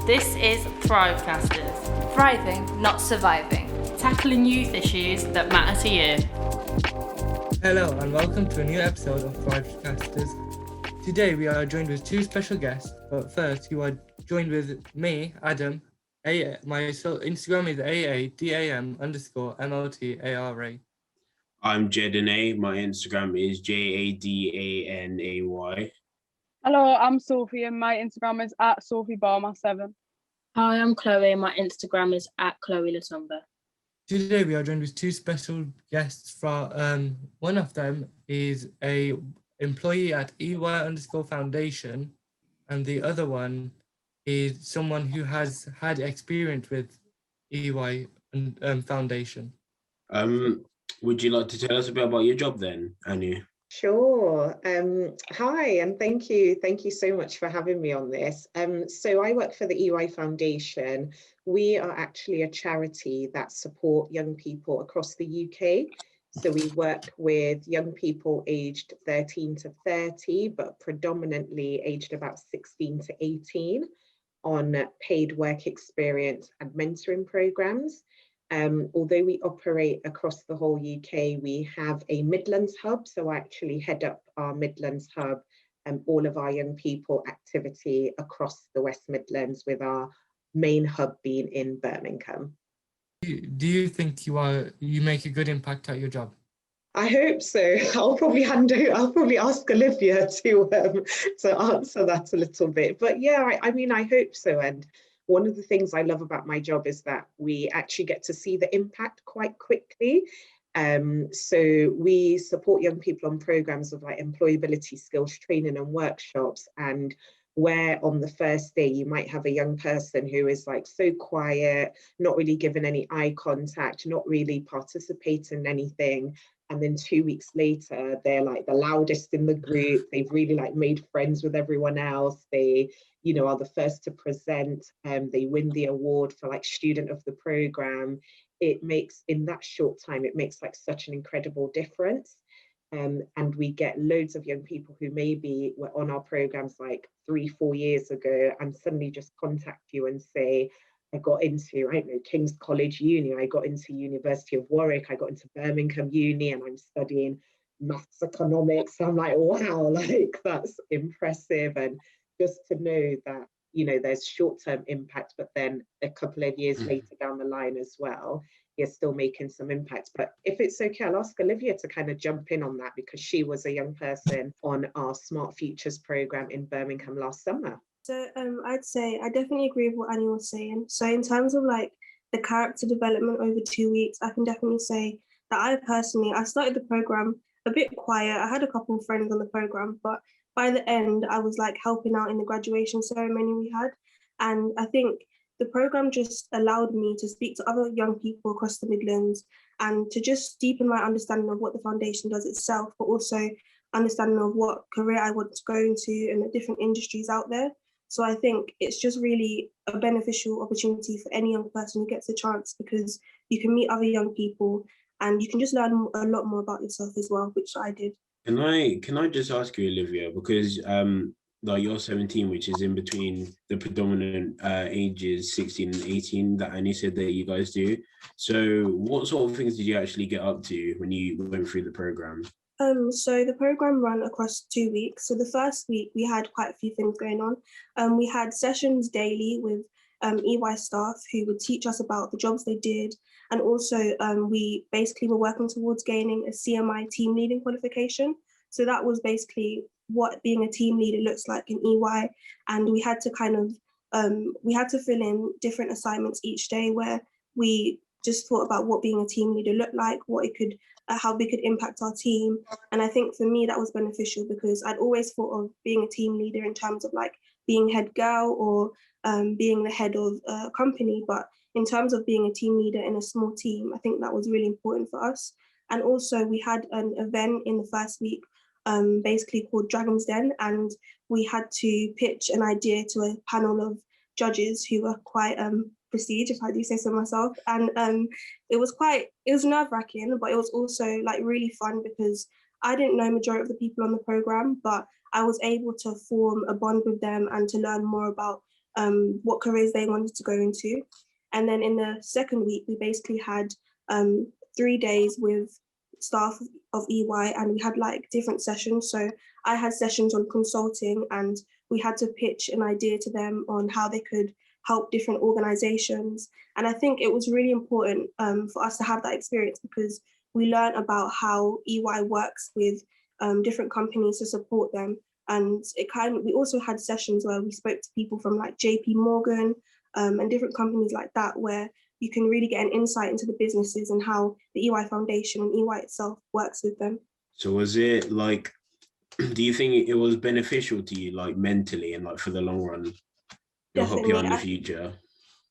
This is ThriveCasters, Thriving, not surviving. tackling youth issues that matter to you. Hello and welcome to a new episode of ThriveCasters. Today we are joined with two special guests, but first you are joined with me, Adam. My Instagram is AADAM_MLTARA. I'm Jedane. My Instagram is JADANAY. Hello, I'm Sophie and my Instagram is @SophieBarma7. Hi, I'm Chloe and my Instagram is @ChloeLatumba. Today we are joined with two special guests. One of them is a employee at EY_Foundation, and the other one is someone who has had experience with EY Foundation. Would you like to tell us a bit about your job then, Anu? Sure. Hi, and thank you so much for having me on this. So I work for the EY Foundation. We are actually a charity that support young people across the UK. So we work with young people aged 13 to 30, but predominantly aged about 16 to 18 on paid work experience and mentoring programs. Although we operate across the whole UK, we have a Midlands hub. So I actually head up our Midlands hub and all of our young people activity across the West Midlands, with our main hub being in Birmingham. Do you think you make a good impact at your job? I hope so. I'll probably ask Olivia to answer that a little bit. But yeah, I mean, I hope so. And one of the things I love about my job is that we actually get to see the impact quite quickly. So we support young people on programs of like employability skills training and workshops, and where on the first day you might have a young person who is like so quiet, not really giving any eye contact, not really participating in anything. And then 2 weeks later, they're like the loudest in the group. They've really like made friends with everyone else. They, are the first to present. They win the award for like student of the program. It makes, in that short time, it makes like such an incredible difference. And we get loads of young people who maybe were on our programs like 3-4 years ago and suddenly just contact you and say, I got into, I don't know, King's College Uni, I got into University of Warwick, I got into Birmingham Uni, and I'm studying maths economics. I'm like, wow, like that's impressive. And just to know that, there's short-term impact, but then a couple of years later down the line as well, you're still making some impact. But if it's okay, I'll ask Olivia to kind of jump in on that, because she was a young person on our Smart Futures program in Birmingham last summer. So I'd say I definitely agree with what Annie was saying. So in terms of like the character development over 2 weeks, I can definitely say that I started the program a bit quiet. I had a couple of friends on the program, but by the end, I was like helping out in the graduation ceremony we had. And I think the program just allowed me to speak to other young people across the Midlands and to just deepen my understanding of what the foundation does itself, but also understanding of what career I want to go into and the different industries out there. So I think it's just really a beneficial opportunity for any young person who gets a chance, because you can meet other young people and you can just learn a lot more about yourself as well, which I did. Can I just ask you, Olivia, because like you're 17, which is in between the predominant ages 16 and 18 that Annie said that you guys do. So what sort of things did you actually get up to when you went through the program? So the program ran across 2 weeks. So the first week we had quite a few things going on. We had sessions daily with EY staff who would teach us about the jobs they did. And also we basically were working towards gaining a CMI team leading qualification. So that was basically what being a team leader looks like in EY. And we had to fill in different assignments each day where we just thought about what being a team leader looked like, how we could impact our team. And I think for me that was beneficial, because I'd always thought of being a team leader in terms of like being head girl or being the head of a company. But in terms of being a team leader in a small team, I think that was really important for us. And also we had an event in the first week basically called Dragon's Den, and we had to pitch an idea to a panel of judges who were quite prestige, if I do say so myself. And it was nerve-wracking, but it was also like really fun, because I didn't know majority of the people on the program, but I was able to form a bond with them and to learn more about what careers they wanted to go into. And then in the second week, we basically had 3 days with staff of EY, and we had like different sessions. So I had sessions on consulting, and we had to pitch an idea to them on how they could help different organizations. And I think it was really important for us to have that experience, because we learned about how EY works with different companies to support them. And we also had sessions where we spoke to people from like JP Morgan and different companies like that, where you can really get an insight into the businesses and how the EY Foundation and EY itself works with them. So was it like, do you think it was beneficial to you, like mentally and like for the long run? It'll help you out in the future.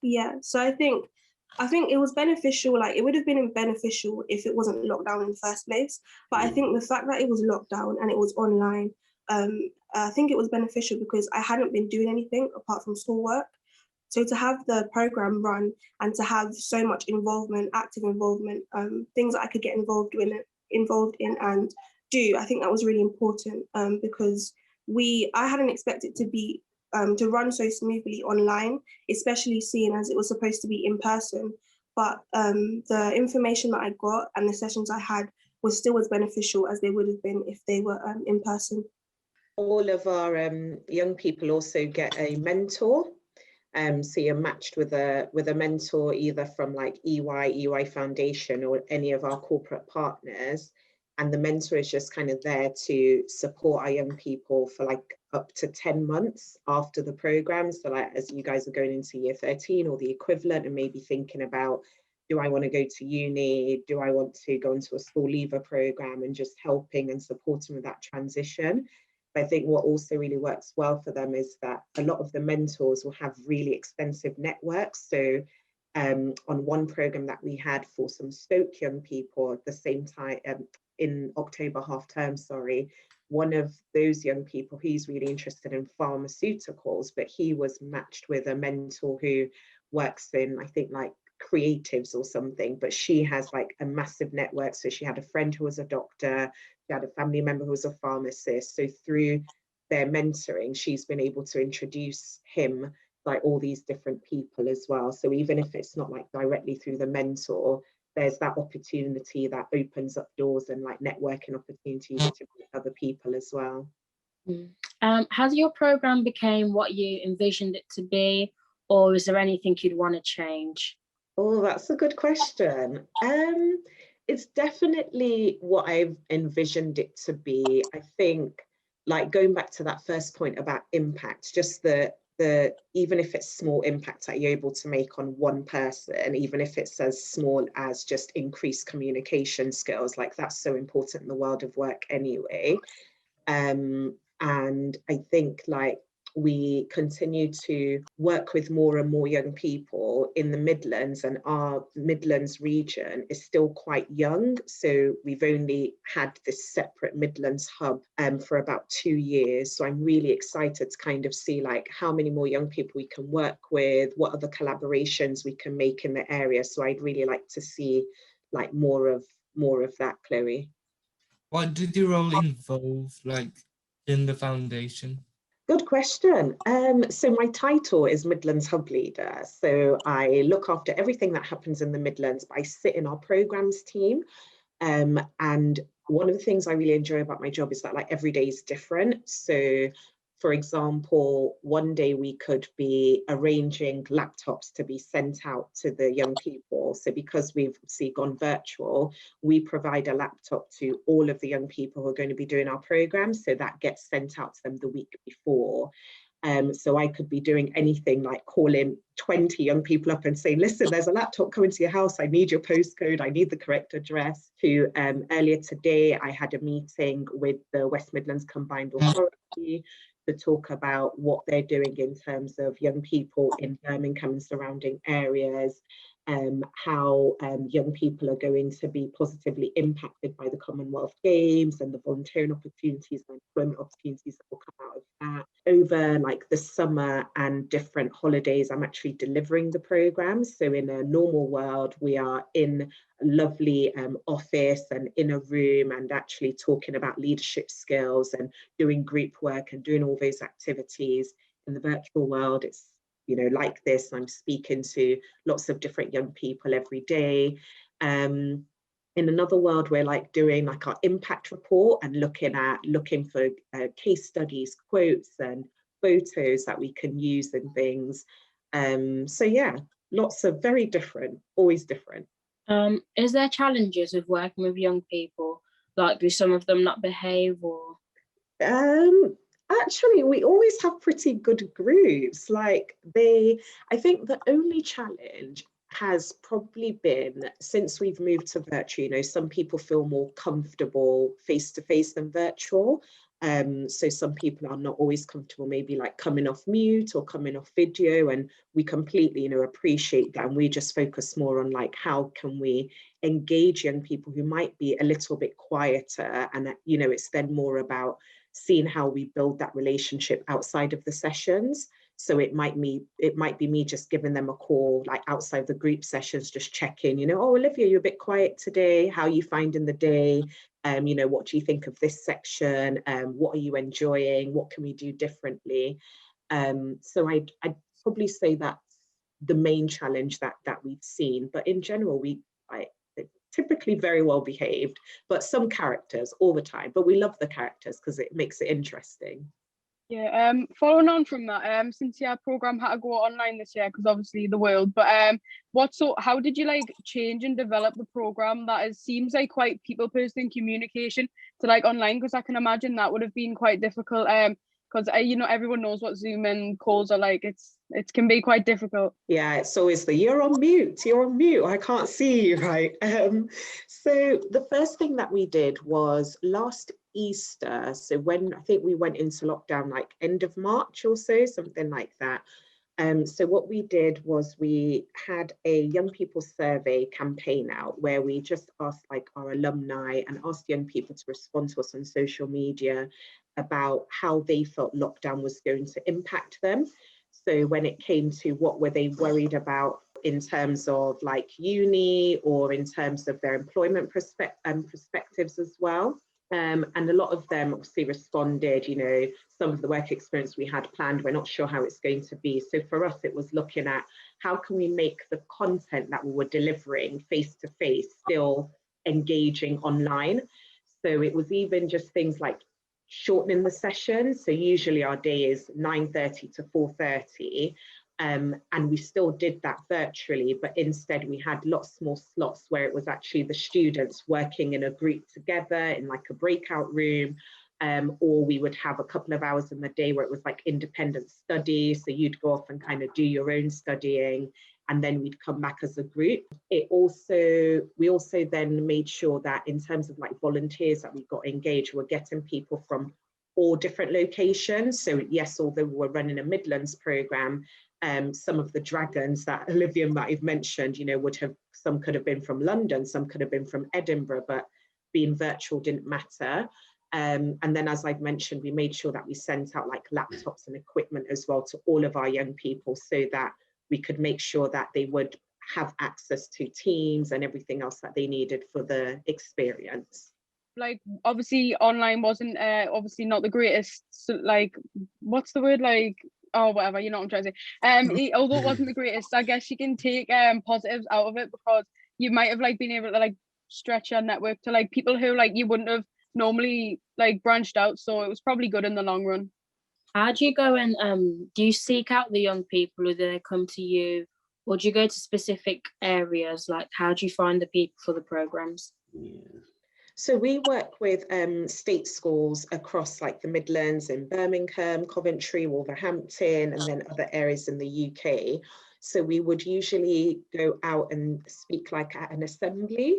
Yeah, so I think it was beneficial. Like, it would have been beneficial if it wasn't locked down in the first place. But I think the fact that it was locked down and it was online, I think it was beneficial because I hadn't been doing anything apart from schoolwork. So to have the program run and to have so much involvement, active involvement, things that I could get involved in and do, I think that was really important because I hadn't expected to be to run so smoothly online, especially seeing as it was supposed to be in person. But the information that I got and the sessions I had was still as beneficial as they would have been if they were in person. All of our young people also get a mentor. So you're matched with a mentor either from like EY Foundation or any of our corporate partners. And the mentor is just kind of there to support our young people for like up to 10 months after the program. So like as you guys are going into year 13 or the equivalent and maybe thinking about, do I want to go to uni? Do I want to go into a school leaver program, and just helping and supporting with that transition. But I think what also really works well for them is that a lot of the mentors will have really extensive networks. So on one program that we had for some Stoke young people at the same time, in October half term, one of those young people, he's really interested in pharmaceuticals, but he was matched with a mentor who works in, I think, like creatives or something, but she has like a massive network. So she had a friend who was a doctor, she had a family member who was a pharmacist. So through their mentoring, she's been able to introduce him like all these different people as well. So even if it's not like directly through the mentor, there's that opportunity that opens up doors and like networking opportunities to meet other people as well. Has your program became what you envisioned it to be, or is there anything you'd want to change? Oh, that's a good question. It's definitely what I've envisioned it to be. I think, like going back to that first point about impact, just the even if it's small impact that you're able to make on one person, even if it's as small as just increased communication skills, like that's so important in the world of work anyway. And I think like we continue to work with more and more young people in the Midlands, and our Midlands region is still quite young. So we've only had this separate Midlands hub for about 2 years. So I'm really excited to kind of see like how many more young people we can work with, what other collaborations we can make in the area. So I'd really like to see like more of that, Chloe. What did your role involve, like in the foundation? Good question. So my title is Midlands Hub Leader. So I look after everything that happens in the Midlands, but I sit in our programs team. And one of the things I really enjoy about my job is that like every day is different. So for example, one day we could be arranging laptops to be sent out to the young people. So because we've gone virtual, we provide a laptop to all of the young people who are going to be doing our program. So that gets sent out to them the week before. So I could be doing anything like calling 20 young people up and saying, listen, there's a laptop coming to your house. I need your postcode. I need the correct address. To earlier today, I had a meeting with the West Midlands Combined Authority to talk about what they're doing in terms of young people in Birmingham and surrounding areas, how young people are going to be positively impacted by the Commonwealth Games and the volunteering opportunities and employment opportunities that will come out of that. over like the summer and different holidays, I'm actually delivering the programs. So in a normal world, we are in a lovely office and in a room and actually talking about leadership skills and doing group work and doing all those activities. In the virtual world, it's, you know, like this. I'm speaking to lots of different young people every day. In another world, we're like doing like our impact report and looking for case studies, quotes and photos that we can use and things. So yeah, lots of very different, always different. Is there challenges with working with young people? Like, do some of them not behave or? Actually, we always have pretty good groups. Like I think the only challenge has probably been since we've moved to virtual, you know, some people feel more comfortable face to face than virtual. So some people are not always comfortable, maybe like coming off mute or coming off video, and we completely, you know, appreciate that. And we just focus more on like, how can we engage young people who might be a little bit quieter? And, you know, it's then more about seeing how we build that relationship outside of the sessions. So it might be me just giving them a call, like outside the group sessions, just checking, you know, oh, Olivia, you're a bit quiet today. How are you finding the day? You know, what do you think of this section? What are you enjoying? What can we do differently? So I'd probably say that's the main challenge that we've seen. But in general, they're typically very well behaved, but some characters all the time. But we love the characters because it makes it interesting. Yeah, following on from that, since your program had to go online this year because obviously the world, but how did you like change and develop the program that seems like quite people person communication to like online? Because I can imagine that would have been quite difficult. Because you know, everyone knows what Zoom and calls are like. It can be quite difficult. Yeah, it's always you're on mute, I can't see you, right? So the first thing that we did was last Easter, so when I think we went into lockdown like end of March or so, something like that. So what we did was we had a young people survey campaign out where we just asked like our alumni and asked young people to respond to us on social media about how they felt lockdown was going to impact them. So when it came to what were they worried about in terms of like uni or in terms of their employment perspectives as well. And a lot of them obviously responded, you know, some of the work experience we had planned, we're not sure how it's going to be. So for us, it was looking at how can we make the content that we were delivering face to face still engaging online. So it was even just things like shortening the session. So usually our day is 9:30 to 4:30. And we still did that virtually, but instead we had lots more slots where it was actually the students working in a group together in like a breakout room, or we would have a couple of hours in the day where it was like independent study. So you'd go off and kind of do your own studying, and then we'd come back as a group. We also then made sure that in terms of like volunteers that we got engaged, we're getting people from all different locations. So yes, although we're running a Midlands program, some of the dragons that Olivia might have mentioned, you know, some could have been from London, some could have been from Edinburgh, but being virtual didn't matter. And then, as I've mentioned, we made sure that we sent out like laptops and equipment as well to all of our young people so that we could make sure that they would have access to Teams and everything else that they needed for the experience. Like obviously online wasn't obviously not the greatest, like what's the word, like, oh whatever, you know what I'm trying to say. Although it wasn't the greatest, I guess you can take positives out of it because you might have like been able to like stretch your network to like people who like you wouldn't have normally like branched out, so it was probably good in the long run. How do you go and do you seek out the young people, or do they come to you, or do you go to specific areas? Like, how do you find the people for the programs? Yeah. So we work with state schools across like the Midlands in Birmingham, Coventry, Wolverhampton, and then other areas in the UK. So we would usually go out and speak like at an assembly,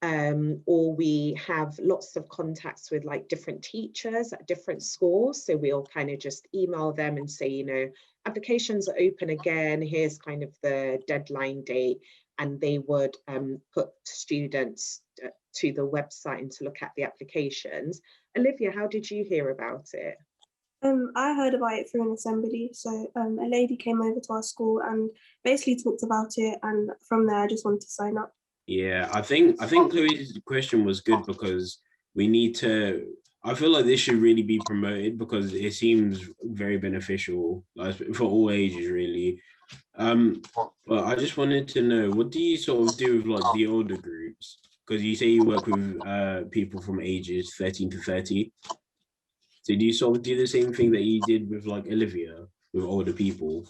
or we have lots of contacts with like different teachers at different schools. So we'll kind of just email them and say, you know, applications are open again, here's kind of the deadline date. And they would put students to the website and to look at the applications. Olivia, how did you hear about it? I heard about it through an assembly. So a lady came over to our school and basically talked about it, and from there I just wanted to sign up. Yeah, I think Chloe's question was good because we need to. I feel like this should really be promoted because it seems very beneficial, like, for all ages, really. But I just wanted to know, what do you sort of do with like the older groups? Because you say you work with people from ages 13 to 30. So do you sort of do the same thing that you did with like Olivia with older people?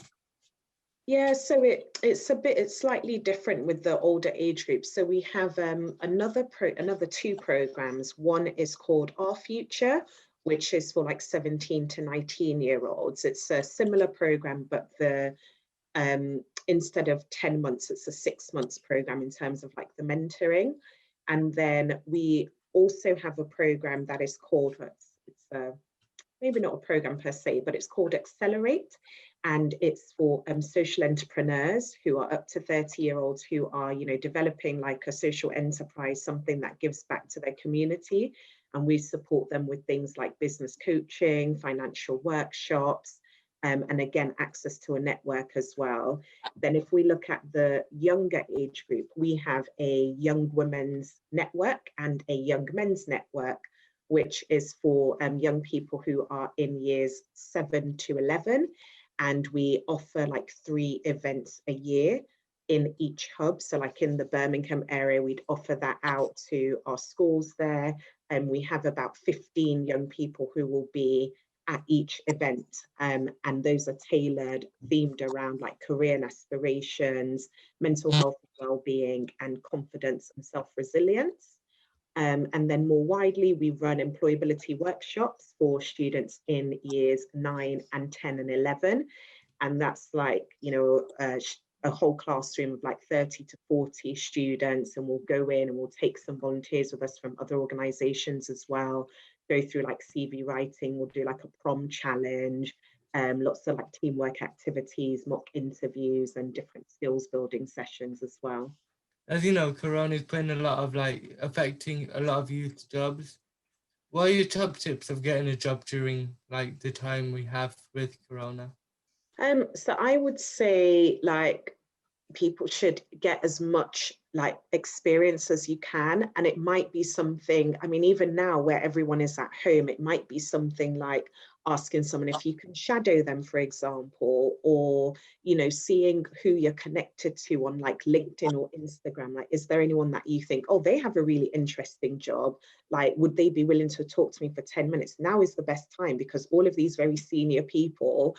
Yeah, so it's slightly different with the older age groups. So we have another two programs. One is called Our Future, which is for like 17 to 19-year-olds. It's a similar program, but the instead of 10 months, it's a 6 months program in terms of like the mentoring. And then we also have a program that is called, maybe not a program per se, but it's called Accelerate. And it's for social entrepreneurs who are up to 30-year-olds who are, developing like a social enterprise, something that gives back to their community. And we support them with things like business coaching, financial workshops, and again, access to a network as well. Then if we look at the younger age group, we have a young women's network and a young men's network, which is for young people who are in years 7 to 11. And we offer like 3 events a year in each hub. So like in the Birmingham area, we'd offer that out to our schools there. And we have about 15 young people who will be at each event. And those are tailored, themed around like career and aspirations, mental health and well-being, and confidence and self-resilience. And then more widely, we run employability workshops for students in years 9 and 10 and 11. And that's like, a whole classroom of like 30 to 40 students. And we'll go in and we'll take some volunteers with us from other organizations as well, go through like CV writing, we'll do like a prom challenge, lots of like teamwork activities, mock interviews, and different skills building sessions as well. As you know, Corona is putting a lot of like affecting a lot of youth jobs. What are your top tips of getting a job during like the time we have with Corona? So I would say like people should get as much like experience as you can, and it might be something, I mean, even now where everyone is at home, it might be something like asking someone if you can shadow them, for example, or seeing who you're connected to on like LinkedIn or Instagram. Like, is there anyone that you think, oh, they have a really interesting job, like would they be willing to talk to me for 10 minutes? Now is the best time, because all of these very senior people,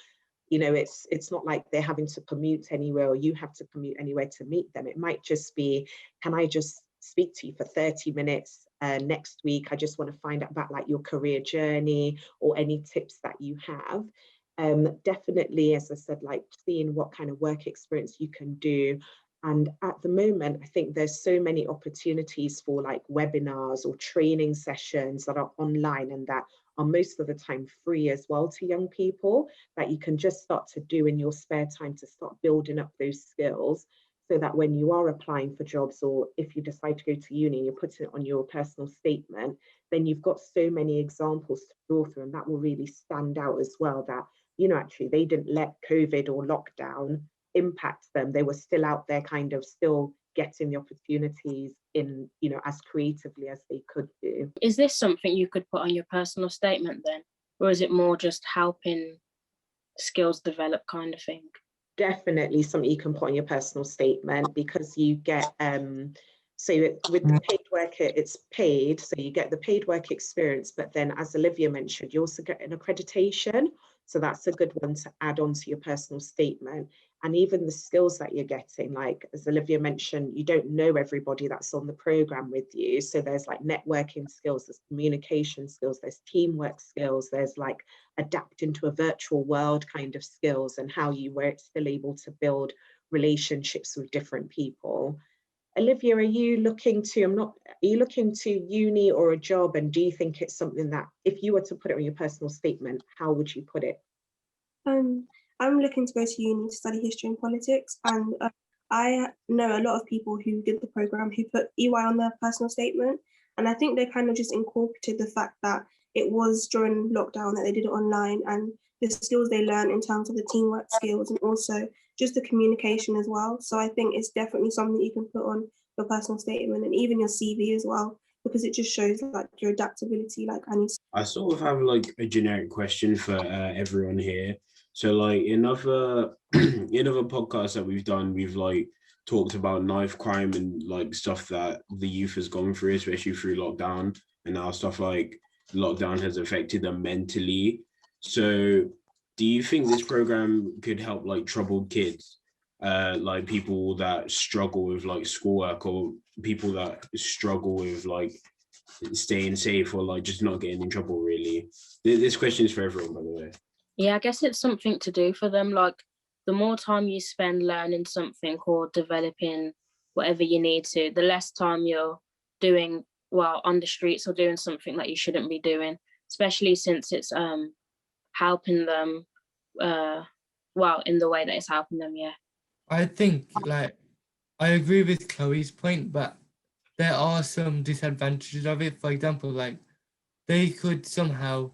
it's not like they're having to commute anywhere or you have to commute anywhere to meet them. It might just be, can I just speak to you for 30 minutes next week? I just want to find out about like your career journey or any tips that you have. Definitely, as I said, like seeing what kind of work experience you can do. And at the moment, I think there's so many opportunities for like webinars or training sessions that are online and that are most of the time free as well to young people, that you can just start to do in your spare time to start building up those skills, so that when you are applying for jobs, or if you decide to go to uni and you're putting it on your personal statement, then you've got so many examples to draw through, and that will really stand out as well, that actually they didn't let COVID or lockdown impact them. They were still out there kind of still getting the opportunities in, as creatively as they could do. Is this something you could put on your personal statement then? Or is it more just helping skills develop kind of thing? Definitely something you can put on your personal statement, because you get, so with the paid work, it's paid, so you get the paid work experience, but then as Olivia mentioned, you also get an accreditation. So that's a good one to add on to your personal statement. And even the skills that you're getting, like as Olivia mentioned, you don't know everybody that's on the program with you. So there's like networking skills, there's communication skills, there's teamwork skills, there's like adapting to a virtual world kind of skills, and how you were still able to build relationships with different people. Olivia, are you looking to uni or a job, and do you think it's something that if you were to put it on your personal statement, how would you put it? I'm looking to go to uni to study history and politics, and I know a lot of people who did the program who put EY on their personal statement, and I think they kind of just incorporated the fact that it was during lockdown that they did it online, and the skills they learned in terms of the teamwork skills and also just the communication as well. So I think it's definitely something that you can put on your personal statement and even your CV as well, because it just shows like your adaptability, like Annie said. I sort of have like a generic question for everyone here. So like in other in other podcasts that we've done, we've like talked about knife crime and like stuff that the youth has gone through, especially through lockdown, and now stuff like lockdown has affected them mentally. So do you think this program could help like troubled kids, like people that struggle with like schoolwork, or people that struggle with like staying safe, or like just not getting in trouble, really? This question is for everyone, by the way. Yeah, I guess it's something to do for them. Like the more time you spend learning something or developing whatever you need to, the less time you're doing well on the streets or doing something that you shouldn't be doing, especially since it's helping them in the way that it's helping them. Yeah, I think like I agree with Chloe's point, but there are some disadvantages of it. For example, like they could somehow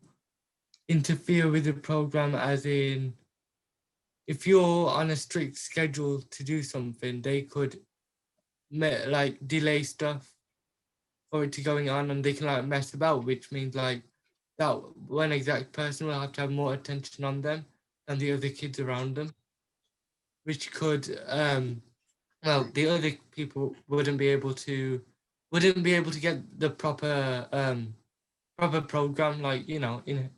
interfere with the program, as in if you're on a strict schedule to do something, they could like delay stuff for it to going on, and they can like mess about, which means like that one exact person will have to have more attention on them than the other kids around them, which could the other people wouldn't be able to get the proper program, like, you know, in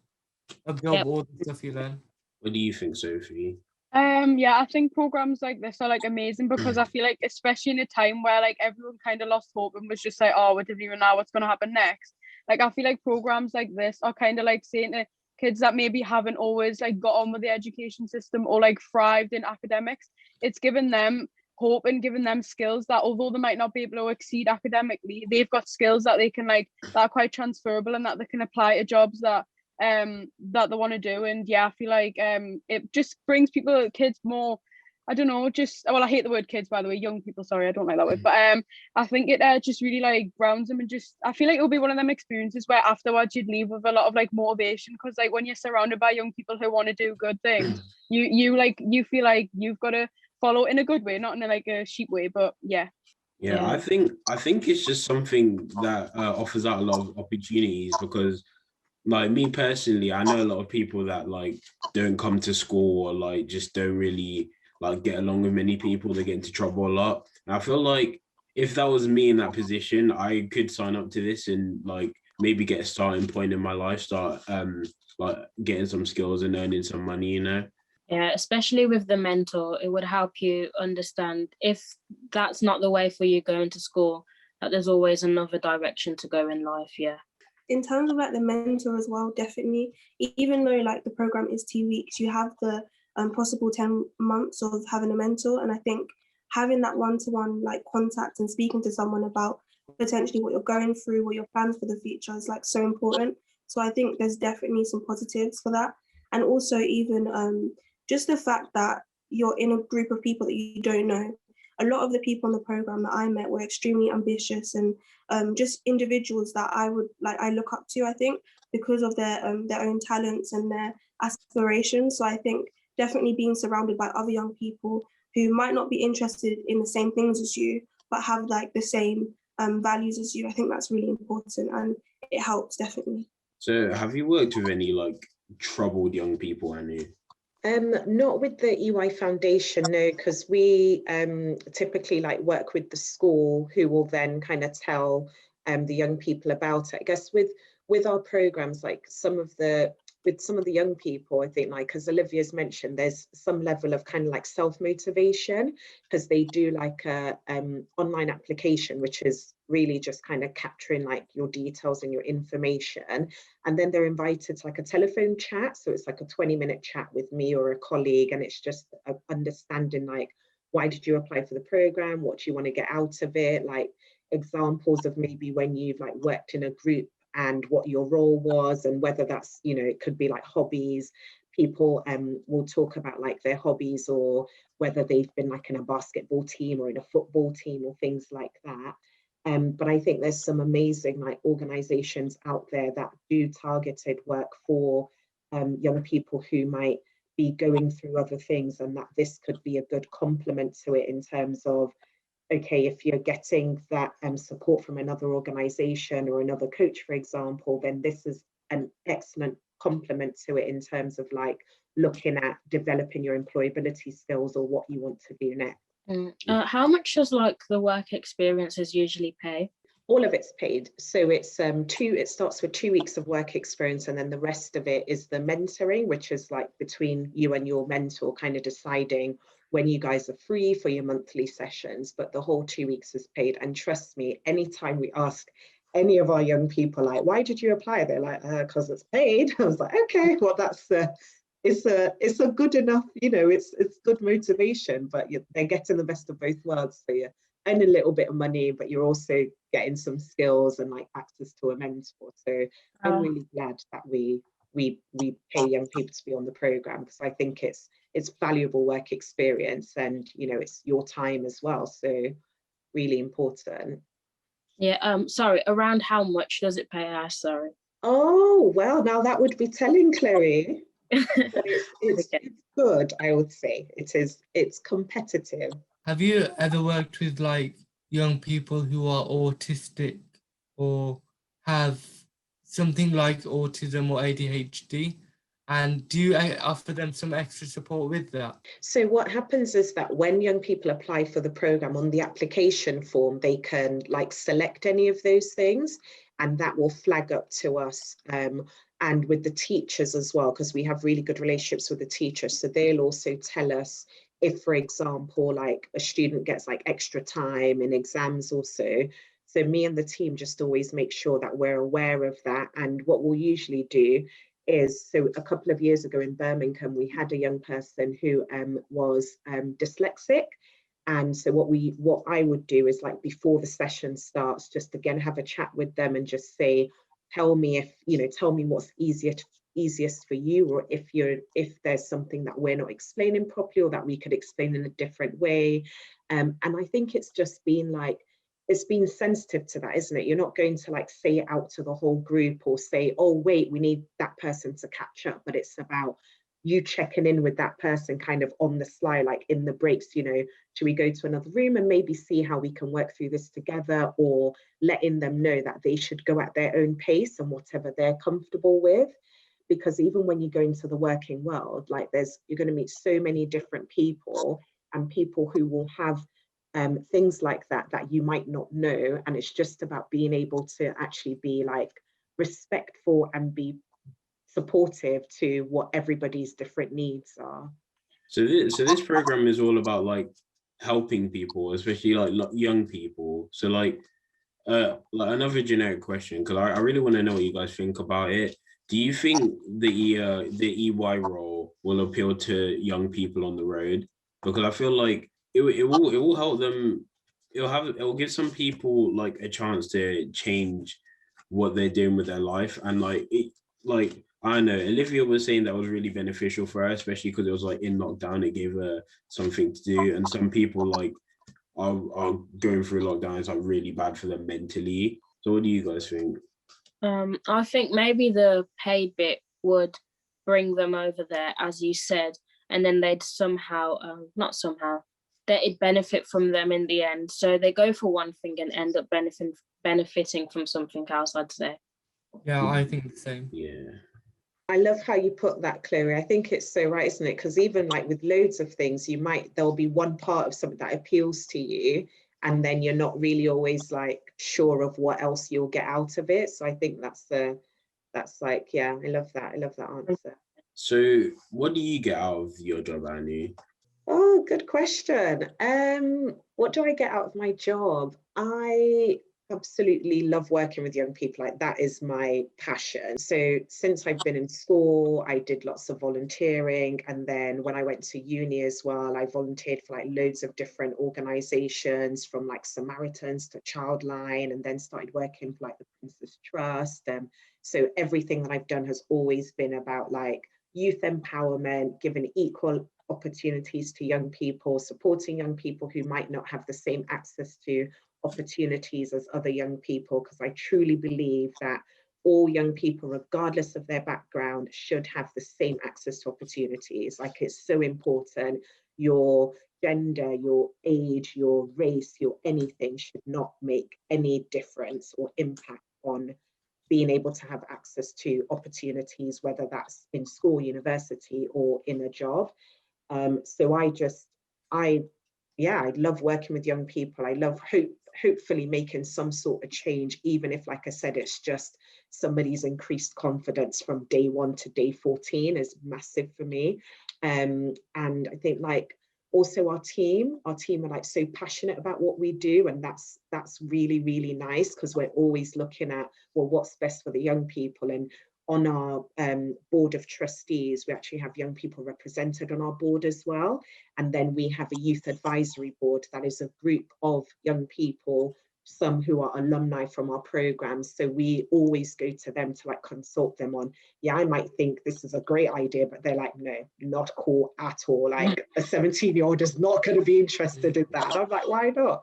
absorb yep. all the stuff you learn. What do you think, Sophie? Yeah, I think programs like this are like amazing, because I feel like, especially in a time where like everyone kind of lost hope and was just like, oh, we didn't even know what's going to happen next. Like I feel like programs like this are kind of like saying to kids that maybe haven't always like got on with the education system or like thrived in academics, it's given them hope and given them skills that, although they might not be able to exceed academically, they've got skills that they can like, that are quite transferable and that they can apply to jobs that they want to do. And yeah, I feel like it just brings kids more, I don't know, just, well, I hate the word kids, by the way, young people, sorry, I don't like that word, but I think it just really like grounds them, and just, I feel like it'll be one of them experiences where afterwards you'd leave with a lot of like motivation, because like when you're surrounded by young people who want to do good things, you feel like you've got to follow in a good way, not in a, like a sheep way, but yeah. Yeah, I think it's just something that offers out a lot of opportunities, because like me personally, I know a lot of people that like don't come to school, or like just don't really like get along with many people. They get into trouble a lot. And I feel like if that was me in that position, I could sign up to this and like maybe get a starting point in my life, start like getting some skills and earning some money, you know. Yeah, especially with the mentor, it would help you understand, if that's not the way for you going to school, that there's always another direction to go in life. Yeah. In terms of like the mentor as well, definitely, even though like the program is 2 weeks, you have the possible 10 months of having a mentor. And I think having that one-to-one like contact and speaking to someone about potentially what you're going through, what your plans for the future is like so important. So I think there's definitely some positives for that. And also even just the fact that you're in a group of people that you don't know. A lot of the people in the program that I met were extremely ambitious and just individuals that I look up to, I think, because of their own talents and their aspirations. So I think definitely being surrounded by other young people who might not be interested in the same things as you, but have like the same values as you, I think that's really important, and it helps definitely. So have you worked with any like troubled young people, Anu? Not with the EY Foundation, no, because we typically like work with the school, who will then kind of tell the young people about it. I guess with our programs, like some of the young people, I think, like as Olivia's mentioned, there's some level of kind of like self-motivation, because they do like a online application, which is really just kind of capturing like your details and your information, and then they're invited to like a telephone chat. So it's like a 20-minute chat with me or a colleague, and it's just understanding like, why did you apply for the program, what do you want to get out of it, like examples of maybe when you've like worked in a group and what your role was, and whether that's, you know, it could be like hobbies. People will talk about like their hobbies, or whether they've been like in a basketball team or in a football team or things like that. But I think there's some amazing like organizations out there that do targeted work for young people who might be going through other things, and that this could be a good complement to it in terms of, okay, if you're getting that support from another organization or another coach, for example, then this is an excellent complement to it in terms of like looking at developing your employability skills or what you want to do next. How much does like the work experiences usually pay? All of it's paid. So it's it starts with 2 weeks of work experience, and then the rest of it is the mentoring, which is like between you and your mentor, kind of deciding when you guys are free for your monthly sessions. But the whole 2 weeks is paid. And trust me, anytime we ask any of our young people, like, why did you apply? They're like, because it's paid. I was like, okay, well, that's it's a good enough, you know, it's good motivation, but they're getting the best of both worlds. So you're earning a little bit of money, but you're also getting some skills and like access to a mentor. So I'm really glad that we pay young people to be on the program, because I think it's valuable work experience, and you know, it's your time as well. So really important. Yeah, sorry, around how much does it pay us? Sorry. Oh, well, now that would be telling, Chloe. But it's good, I would say. It's competitive. Have you ever worked with like young people who are autistic or have something like autism or ADHD? And do you offer them some extra support with that? So what happens is that when young people apply for the program, on the application form, they can like select any of those things, and that will flag up to us. And with the teachers as well, because we have really good relationships with the teachers. So they'll also tell us if, for example, like a student gets like extra time in exams also. So me and the team just always make sure that we're aware of that. And what we'll usually do is, so a couple of years ago in Birmingham, we had a young person who was dyslexic. And so what I would do is, like, before the session starts, just again have a chat with them and just say, tell me what's easiest for you, or if there's something that we're not explaining properly or that we could explain in a different way. And I think it's just been like, it's been sensitive to that, isn't it? You're not going to like say it out to the whole group or say, oh wait, we need that person to catch up, but it's about you checking in with that person kind of on the sly, like in the breaks, you know, should we go to another room and maybe see how we can work through this together, or letting them know that they should go at their own pace and whatever they're comfortable with. Because even when you go into the working world, like you're going to meet so many different people, and people who will have things like that you might not know. And it's just about being able to actually be like respectful and be supportive to what everybody's different needs are. So this program is all about like helping people, especially like young people. So like another generic question, because I really want to know what you guys think about it. Do you think the EY role will appeal to young people on the road? Because I feel like it will help them. It will give some people like a chance to change what they're doing with their life, and like I don't know, Olivia was saying that was really beneficial for her, especially because it was like in lockdown, it gave her something to do. And some people like are going through lockdown, it's like really bad for them mentally. So what do you guys think? I think maybe the paid bit would bring them over there, as you said, and then they'd they'd benefit from them in the end. So they go for one thing and end up benefiting from something else, I'd say. Yeah, I think the same. Yeah. I love how you put that, Chloe. I think it's so right, isn't it? Because even like with loads of things, there'll be one part of something that appeals to you, and then you're not really always like sure of what else you'll get out of it. So I think that's like, yeah, I love that answer. So what do you get out of your job, Anu? Oh, good question. What do I get out of my job? I absolutely love working with young people. Like, that is my passion. So since I've been in school, I did lots of volunteering, and then when I went to uni as well, I volunteered for like loads of different organizations, from like Samaritans to Childline, and then started working for like the Princess Trust. So everything that I've done has always been about like youth empowerment, giving equal opportunities to young people, supporting young people who might not have the same access to opportunities as other young people, because I truly believe that all young people, regardless of their background, should have the same access to opportunities. Like, it's so important. Your gender, your age, your race, your anything should not make any difference or impact on being able to have access to opportunities, whether that's in school, university, or in a job. So I love working with young people. I love hopefully making some sort of change, even if, like I said, it's just somebody's increased confidence from day 1 to day 14 is massive for me. And I think, like, also our team are like so passionate about what we do, and that's really, really nice, because we're always looking at, well, what's best for the young people. And on our board of trustees, we actually have young people represented on our board as well. And then we have a youth advisory board that is a group of young people, some who are alumni from our programs. So we always go to them to, like, consult them on, yeah, I might think this is a great idea, but they're like, no, not cool at all. Like, a 17-year-old is not going to be interested in that. And I'm like, why not?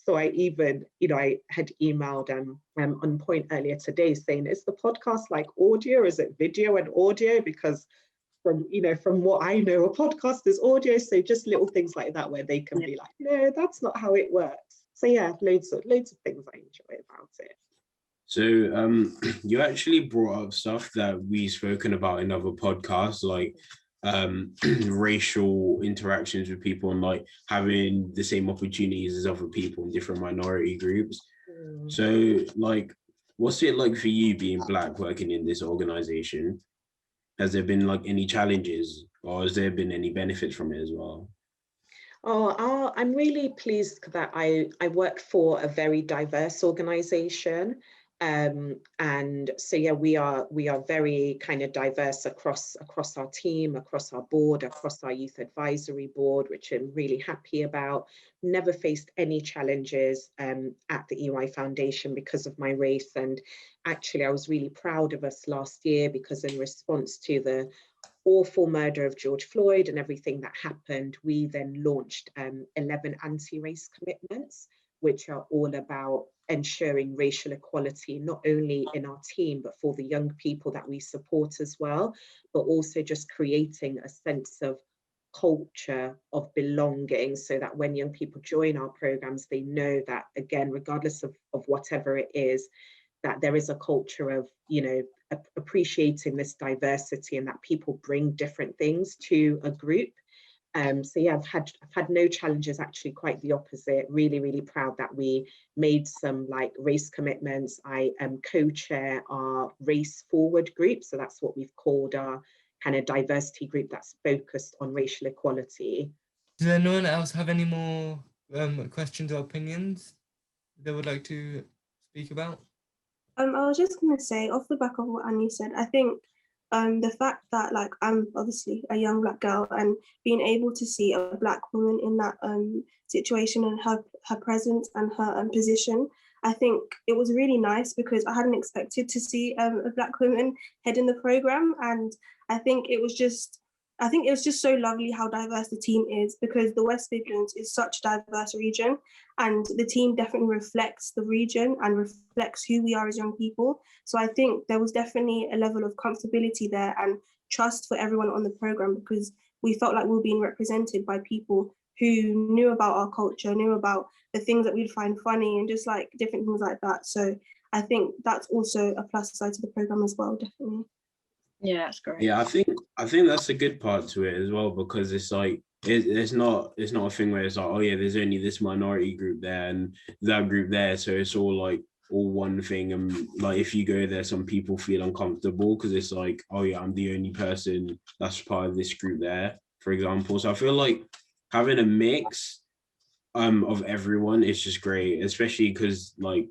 So I even, I had emailed On Point earlier today saying, is the podcast like audio? Is it video and audio? Because from what I know, a podcast is audio. So just little things like that where they can be like, no, that's not how it works. So yeah, loads of things I enjoy about it. So you actually brought up stuff that we've spoken about in other podcasts, like racial interactions with people and, like, having the same opportunities as other people in different minority groups. So, like, what's it like for you being Black working in this organization? Has there been, like, any challenges, or has there been any benefits from it as well? I'm really pleased that I work for a very diverse organization. And so, yeah, we are very kind of diverse across our team, across our board, across our youth advisory board, which I'm really happy about. Never faced any challenges at the EY Foundation because of my race. And actually, I was really proud of us last year, because in response to the awful murder of George Floyd and everything that happened, we then launched 11 anti-race commitments, which are all about ensuring racial equality, not only in our team, but for the young people that we support as well, but also just creating a sense of culture of belonging, so that when young people join our programs, they know that, again, regardless of whatever it is, that there is a culture of, appreciating this diversity, and that people bring different things to a group. So yeah, I've had no challenges, actually quite the opposite. Really, really proud that we made some, like, race commitments. I co-chair our Race Forward group. So that's what we've called our kind of diversity group that's focused on racial equality. Does anyone else have any more questions or opinions they would like to speak about? I was just going to say, off the back of what Anu said, I think the fact that, like, I'm obviously a young Black girl, and being able to see a Black woman in that situation, and her presence and her position, I think it was really nice, because I hadn't expected to see a Black woman heading the program. And I think it was just so lovely how diverse the team is, because the West Midlands is such a diverse region, and the team definitely reflects the region and reflects who we are as young people. So I think there was definitely a level of comfortability there and trust for everyone on the program, because we felt like we were being represented by people who knew about our culture, knew about the things that we'd find funny, and just, like, different things like that. So I think that's also a plus side to the program as well, definitely. Yeah, that's great. Yeah, I think that's a good part to it as well, because it's like it's not a thing where it's like, oh yeah, there's only this minority group there and that group there, so it's all like all one thing. And like, if you go there, some people feel uncomfortable because it's like, oh yeah, I'm the only person that's part of this group there, for example. So I feel like having a mix of everyone is just great, especially because like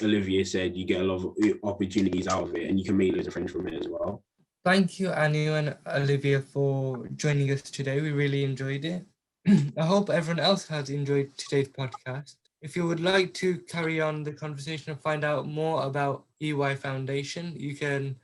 Olivia said, you get a lot of opportunities out of it, and you can make loads of friends from it as well. Thank you, Anu and Olivia, for joining us today. We really enjoyed it. I hope everyone else has enjoyed today's podcast. If you would like to carry on the conversation and find out more about EY Foundation, you can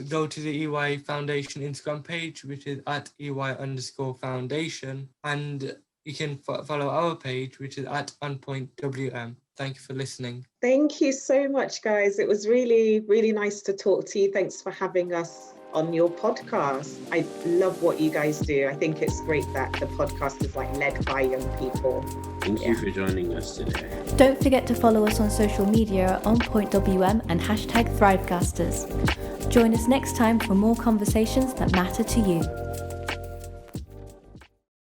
go to the EY Foundation Instagram page, which is at EY_Foundation, and you can follow our page, which is at OnPointWM. Thank you for listening. Thank you so much, guys. It was really, really nice to talk to you. Thanks for having us on your podcast. I love what you guys do. I think it's great that the podcast is like led by young people. Thank you for joining us today. Don't forget to follow us on social media at OnPointWM and #ThriveCasters. Join us next time for more conversations that matter to you.